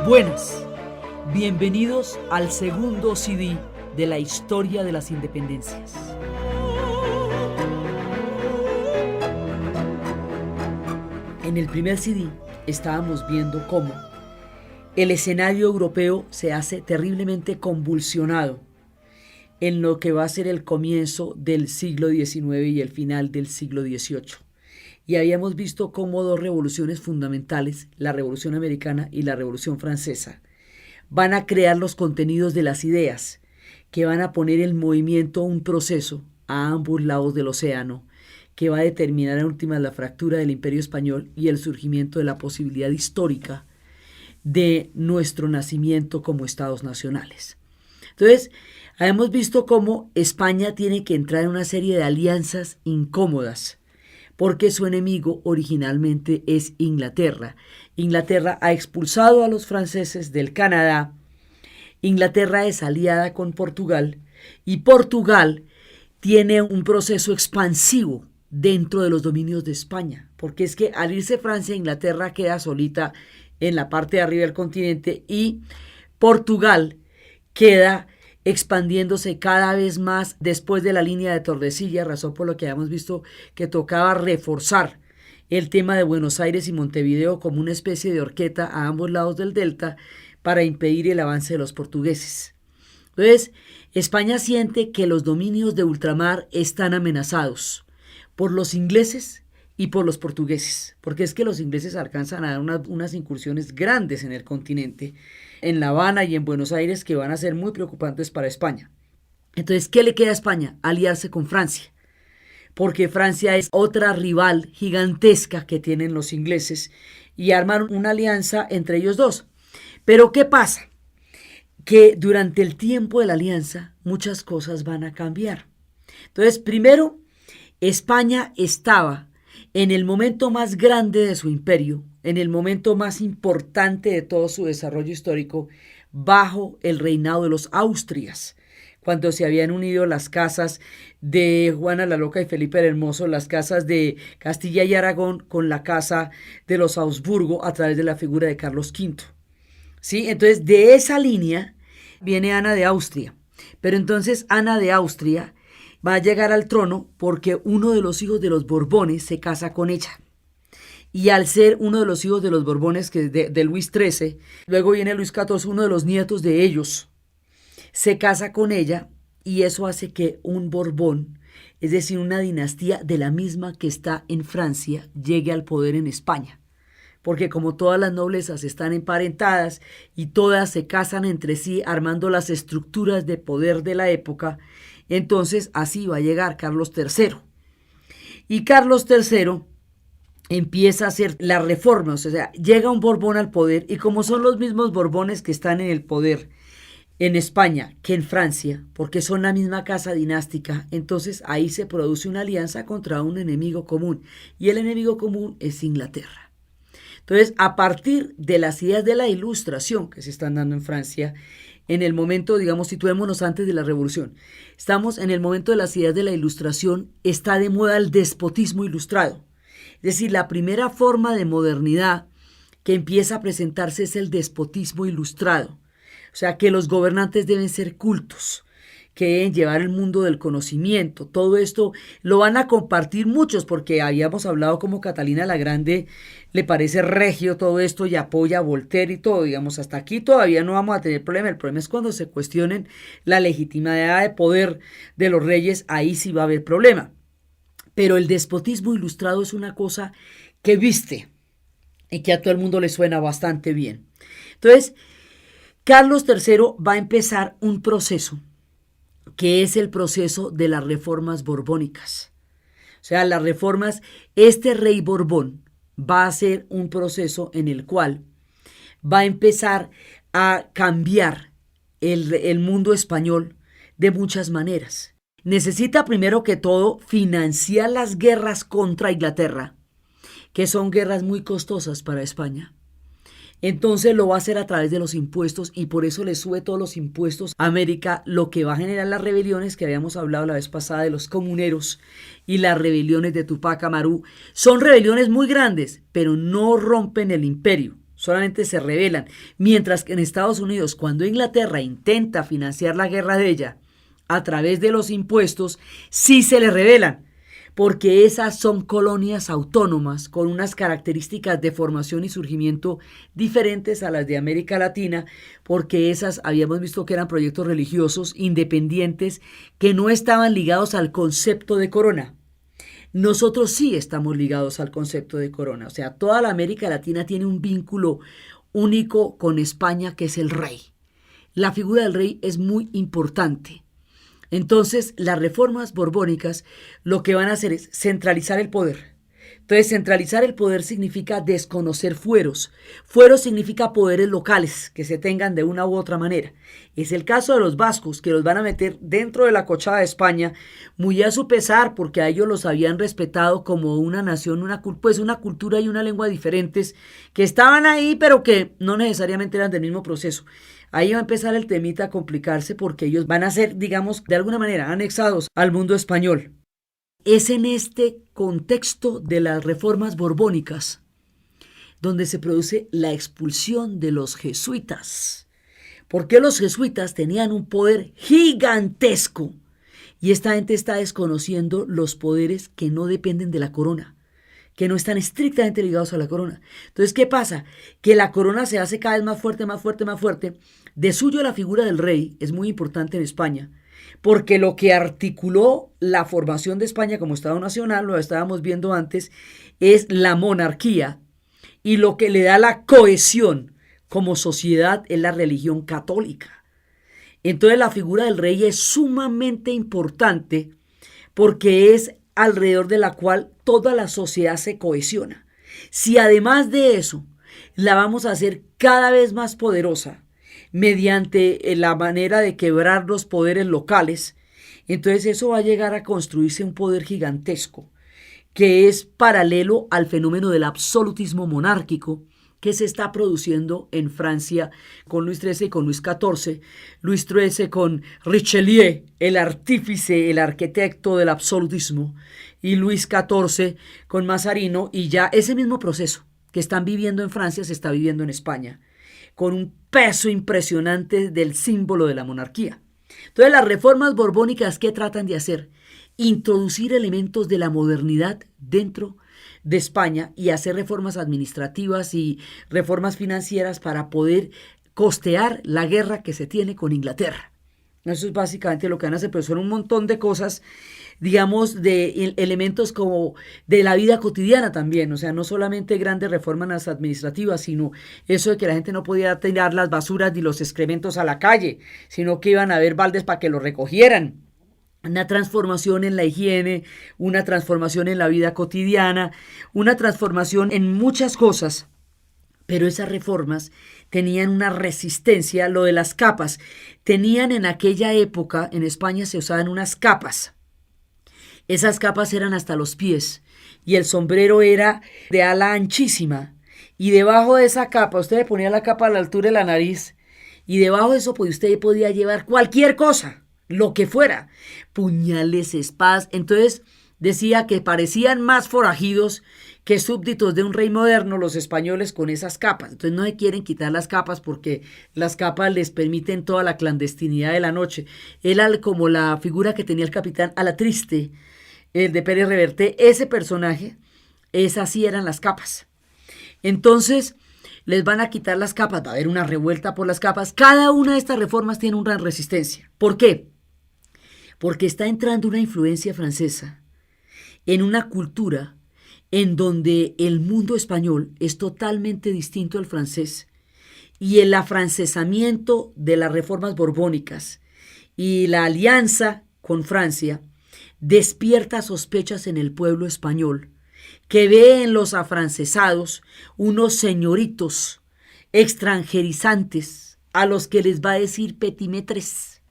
Buenas, bienvenidos al segundo CD de la historia de las independencias. En el primer CD estábamos viendo cómo el escenario europeo se hace terriblemente convulsionado en lo que va a ser el comienzo del siglo XIX y el final del siglo XVIII. Y habíamos visto cómo dos revoluciones fundamentales, la Revolución Americana y la Revolución Francesa, van a crear los contenidos de las ideas que van a poner en movimiento un proceso a ambos lados del océano que va a determinar en últimas la fractura del Imperio Español y el surgimiento de la posibilidad histórica de nuestro nacimiento como estados nacionales. Entonces, hemos visto cómo España tiene que entrar en una serie de alianzas incómodas porque su enemigo originalmente es Inglaterra. Inglaterra ha expulsado a los franceses del Canadá, Inglaterra es aliada con Portugal y Portugal tiene un proceso expansivo dentro de los dominios de España, porque es que al irse Francia, Inglaterra queda solita en la parte de arriba del continente y Portugal queda expandiéndose cada vez más después de la línea de Tordesillas, razón por la que habíamos visto que tocaba reforzar el tema de Buenos Aires y Montevideo como una especie de horqueta a ambos lados del delta para impedir el avance de los portugueses. Entonces, España siente que los dominios de ultramar están amenazados por los ingleses y por los portugueses, porque es que los ingleses alcanzan a dar unas incursiones grandes en el continente, en La Habana y en Buenos Aires, que van a ser muy preocupantes para España. Entonces, ¿qué le queda a España? Aliarse con Francia, porque Francia es otra rival gigantesca que tienen los ingleses y arman una alianza entre ellos dos. Pero ¿qué pasa? Que durante el tiempo de la alianza muchas cosas van a cambiar. Entonces, primero, España estaba en el momento más grande de su imperio, en el momento más importante de todo su desarrollo histórico, bajo el reinado de los Austrias, cuando se habían unido las casas de Juana la Loca y Felipe el Hermoso, las casas de Castilla y Aragón con la casa de los Habsburgo a través de la figura de Carlos V. ¿Sí? Entonces, de esa línea viene Ana de Austria, pero entonces Ana de Austria va a llegar al trono porque uno de los hijos de los Borbones se casa con ella. Y al ser uno de los hijos de los Borbones, que es de Luis XIII, luego viene Luis XIV, uno de los nietos de ellos, se casa con ella y eso hace que un Borbón, es decir, una dinastía de la misma que está en Francia, llegue al poder en España. Porque como todas las noblezas están emparentadas y todas se casan entre sí armando las estructuras de poder de la época, entonces así va a llegar Carlos III. Y Carlos III empieza a hacer las reformas, o sea, llega un Borbón al poder y como son los mismos Borbones que están en el poder en España que en Francia, porque son la misma casa dinástica, entonces ahí se produce una alianza contra un enemigo común y el enemigo común es Inglaterra. Entonces, a partir de las ideas de la Ilustración que se están dando en Francia, en el momento, digamos, situémonos antes de la Revolución, estamos en el momento de las ideas de la Ilustración, está de moda el despotismo ilustrado. Es decir, la primera forma de modernidad que empieza a presentarse es el despotismo ilustrado. O sea, que los gobernantes deben ser cultos, que deben llevar el mundo del conocimiento. Todo esto lo van a compartir muchos, porque habíamos hablado como Catalina la Grande le parece regio todo esto y apoya a Voltaire y todo, digamos, hasta aquí todavía no vamos a tener problema. El problema es cuando se cuestionen la legitimidad de poder de los reyes, ahí sí va a haber problema. Pero el despotismo ilustrado es una cosa que viste y que a todo el mundo le suena bastante bien. Entonces, Carlos III va a empezar un proceso que es el proceso de las reformas borbónicas. O sea, las reformas, este rey Borbón va a ser un proceso en el cual va a empezar a cambiar el mundo español de muchas maneras. Necesita primero que todo financiar las guerras contra Inglaterra, que son guerras muy costosas para España. Entonces lo va a hacer a través de los impuestos y por eso le sube todos los impuestos a América, lo que va a generar las rebeliones que habíamos hablado la vez pasada de los comuneros y las rebeliones de Tupac Amaru. Son rebeliones muy grandes, pero no rompen el imperio. solamente se rebelan. Mientras que en Estados Unidos, cuando Inglaterra intenta financiar la guerra de ella a través de los impuestos, sí se le rebelan, porque esas son colonias autónomas con unas características de formación y surgimiento diferentes a las de América Latina, porque esas habíamos visto que eran proyectos religiosos independientes que no estaban ligados al concepto de corona. Nosotros sí estamos ligados al concepto de corona, o sea, toda la América Latina tiene un vínculo único con España, que es el rey. La figura del rey es muy importante. Entonces, las reformas borbónicas lo que van a hacer es centralizar el poder. Entonces, centralizar el poder significa desconocer fueros. Fueros significa poderes locales que se tengan de una u otra manera. Es el caso de los vascos, que los van a meter dentro de la cochada de España, muy a su pesar, porque a ellos los habían respetado como una nación, una cultura y una lengua diferentes, que estaban ahí, pero que no necesariamente eran del mismo proceso. Ahí va a empezar el temita a complicarse, porque ellos van a ser, digamos, de alguna manera anexados al mundo español. Es en este contexto de las reformas borbónicas donde se produce la expulsión de los jesuitas, porque los jesuitas tenían un poder gigantesco y esta gente está desconociendo los poderes que no dependen de la corona, que no están estrictamente ligados a la corona. Entonces, ¿qué pasa? Que la corona se hace cada vez más fuerte, más fuerte, más fuerte. De suyo la figura del rey es muy importante en España, porque lo que articuló la formación de España como Estado Nacional, lo estábamos viendo antes, es la monarquía, y lo que le da la cohesión como sociedad es la religión católica. Entonces la figura del rey es sumamente importante porque es alrededor de la cual toda la sociedad se cohesiona. Si además de eso la vamos a hacer cada vez más poderosa, mediante la manera de quebrar los poderes locales, entonces eso va a llegar a construirse un poder gigantesco, que es paralelo al fenómeno del absolutismo monárquico que se está produciendo en Francia con Luis XIII y con Luis XIV. Luis XIII con Richelieu, el artífice, el arquitecto del absolutismo, y Luis XIV con Mazarino, y ya ese mismo proceso que están viviendo en Francia se está viviendo en España, con un peso impresionante del símbolo de la monarquía. Entonces, las reformas borbónicas, ¿qué tratan de hacer? Introducir elementos de la modernidad dentro de España y hacer reformas administrativas y reformas financieras para poder costear la guerra que se tiene con Inglaterra. Eso es básicamente lo que van a hacer, pero son un montón de cosas, digamos, de elementos como de la vida cotidiana también, o sea, no solamente grandes reformas administrativas, sino eso de que la gente no podía tirar las basuras ni los excrementos a la calle, sino que iban a haber baldes para que los recogieran. Una transformación en la higiene, una transformación en la vida cotidiana, una transformación en muchas cosas. Pero esas reformas tenían una resistencia, lo de las capas. Tenían en aquella época, en España se usaban unas capas. Esas capas eran hasta los pies y el sombrero era de ala anchísima. Y debajo de esa capa, usted le ponía la capa a la altura de la nariz y debajo de eso usted podía llevar cualquier cosa, lo que fuera, puñales, espadas. Entonces decía que parecían más forajidos que súbditos de un rey moderno los españoles con esas capas. Entonces no se quieren quitar las capas porque las capas les permiten toda la clandestinidad de la noche. Era como la figura que tenía el capitán Alatriste, el de Pérez Reverte, ese personaje, esas sí eran las capas. Entonces les van a quitar las capas, va a haber una revuelta por las capas. Cada una de estas reformas tiene una resistencia. ¿Por qué? Porque está entrando una influencia francesa en una cultura en donde el mundo español es totalmente distinto al francés, y el afrancesamiento de las reformas borbónicas y la alianza con Francia despierta sospechas en el pueblo español, que ve en los afrancesados unos señoritos extranjerizantes a los que les va a decir petimetres.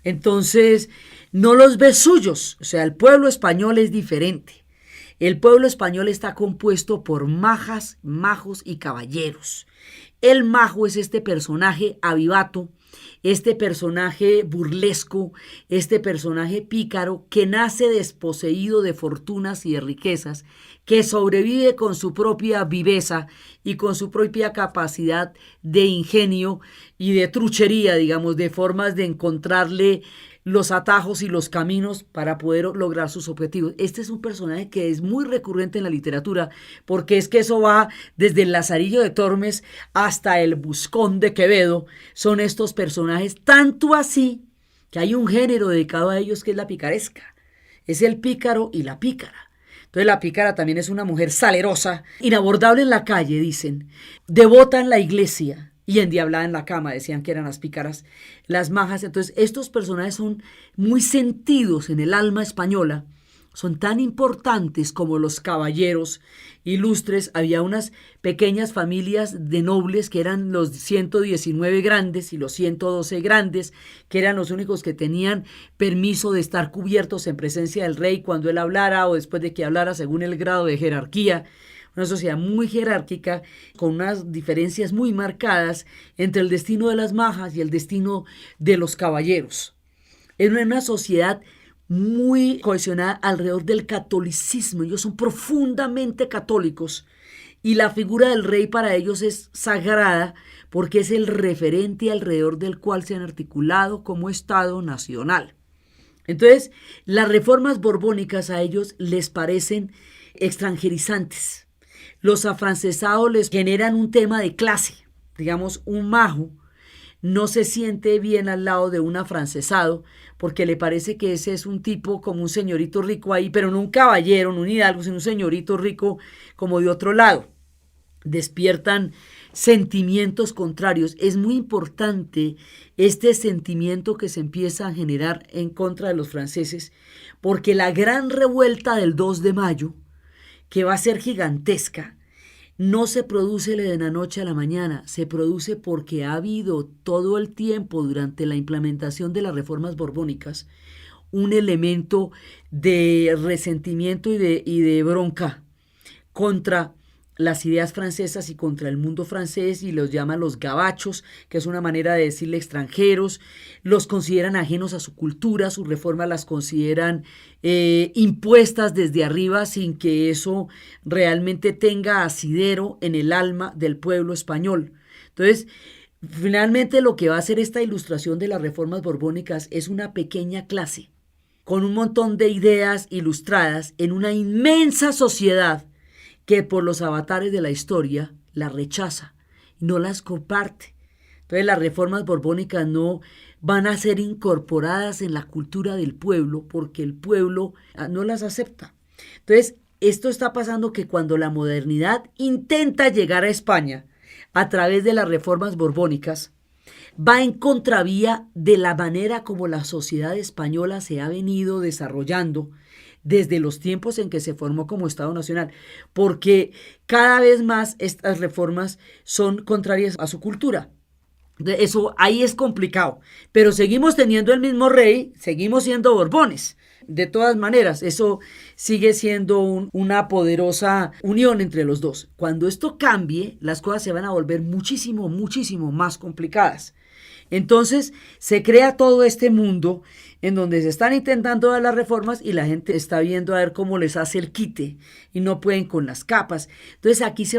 Entonces no los ve suyos, o sea, el pueblo español es diferente. El pueblo español está compuesto por majas, majos y caballeros. El majo es este personaje avivato este personaje burlesco, este personaje pícaro que nace desposeído de fortunas y de riquezas, que sobrevive con su propia viveza y con su propia capacidad de ingenio y de truchería, digamos, de formas de encontrarle los atajos y los caminos para poder lograr sus objetivos. Este es un personaje que es muy recurrente en la literatura, porque es que eso va desde el Lazarillo de Tormes hasta el Buscón de Quevedo. Son estos personajes, tanto así que hay un género dedicado a ellos que es la picaresca. Es el pícaro y la pícara. Entonces la pícara también es una mujer salerosa, inabordable en la calle, dicen, devota en la iglesia y endiablada en la cama, decían que eran las pícaras, las majas. Entonces estos personajes son muy sentidos en el alma española, son tan importantes como los caballeros ilustres. Había unas pequeñas familias de nobles que eran los 119 grandes y los 112 grandes, que eran los únicos que tenían permiso de estar cubiertos en presencia del rey cuando él hablara o después de que hablara, según el grado de jerarquía. Una sociedad muy jerárquica, con unas diferencias muy marcadas entre el destino de las majas y el destino de los caballeros. Era una sociedad muy cohesionada alrededor del catolicismo. Ellos son profundamente católicos y la figura del rey para ellos es sagrada porque es el referente alrededor del cual se han articulado como Estado nacional. Entonces, las reformas borbónicas a ellos les parecen extranjerizantes. Los afrancesados les generan un tema de clase. Digamos, un majo no se siente bien al lado de un afrancesado porque le parece que ese es un tipo como un señorito rico ahí, pero no un caballero, no un hidalgo, sino un señorito rico como de otro lado. Despiertan sentimientos contrarios. Es muy importante este sentimiento que se empieza a generar en contra de los franceses, porque la gran revuelta del 2 de mayo, que va a ser gigantesca, no se produce de la noche a la mañana, se produce porque ha habido todo el tiempo durante la implementación de las reformas borbónicas un elemento de resentimiento y de bronca contra las ideas francesas y contra el mundo francés, y los llaman los gabachos, que es una manera de decirle extranjeros. Los consideran ajenos a su cultura, sus reformas las consideran impuestas desde arriba sin que eso realmente tenga asidero en el alma del pueblo español. Entonces, finalmente lo que va a hacer esta ilustración de las reformas borbónicas es una pequeña clase con un montón de ideas ilustradas en una inmensa sociedad que por los avatares de la historia la rechaza, no las comparte. Entonces las reformas borbónicas no van a ser incorporadas en la cultura del pueblo porque el pueblo no las acepta. Entonces esto está pasando, que cuando la modernidad intenta llegar a España a través de las reformas borbónicas, va en contravía de la manera como la sociedad española se ha venido desarrollando desde los tiempos en que se formó como Estado Nacional, porque cada vez más estas reformas son contrarias a su cultura. Eso ahí es complicado, pero seguimos teniendo el mismo rey, seguimos siendo Borbones. De todas maneras, eso sigue siendo una poderosa unión entre los dos. Cuando esto cambie, las cosas se van a volver muchísimo, muchísimo más complicadas. Entonces se crea todo este mundo en donde se están intentando dar las reformas y la gente está viendo a ver cómo les hace el quite y no pueden con las capas. Entonces aquí se van